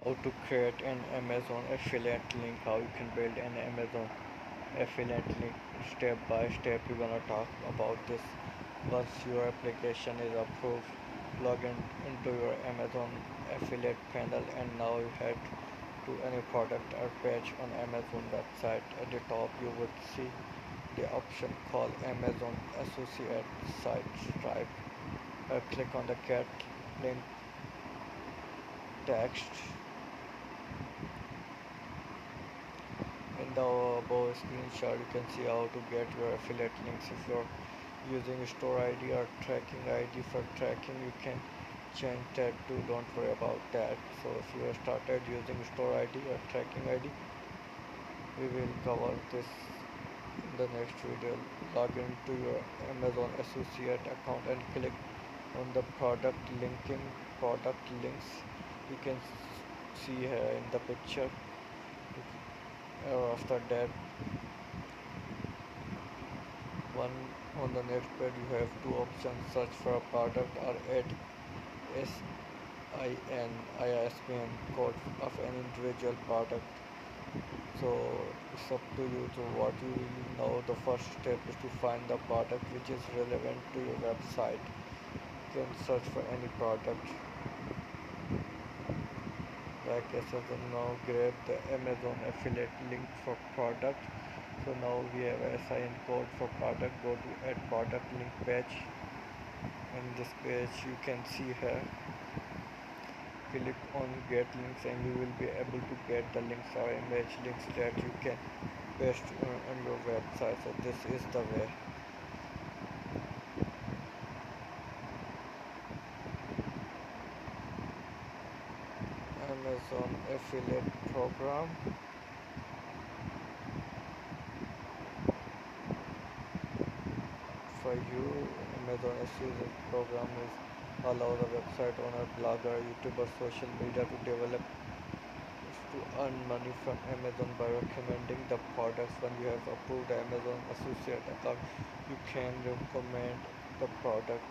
How to create an Amazon affiliate link, how you can build an Amazon affiliate link step by step. We're gonna talk about this. Once your application is approved, log in into your Amazon affiliate panel, and now you head to any product or page on Amazon website. At the top you would see the option called Amazon Associate Site Stripe. Click on the get link text. In the above screenshot you can see how to get your affiliate links. If you're using store ID or tracking ID for tracking, you can change that too, don't worry about that. So if you have started using store ID or tracking ID, we will cover this in the next video. Log into your Amazon associate account and click on the product links. You can see here in the picture. After that, one on the next page you have two options: search for a product or add ISBN code of an individual product. So it's up to you. So what you will know, the first step is to find the product which is relevant to your website. You can search for any product. Like I said, now grab the Amazon affiliate link for product. So now we have assigned code for product. Go to add product link page. In this page you can see here, click on get links and you will be able to get the links or image links that you can paste on your website. So this is the way. Amazon affiliate program. For you, Amazon affiliate program is allow the website owner, blogger, YouTuber, social media to develop to earn money from Amazon by recommending the products. When you have approved Amazon associate account, you can recommend the product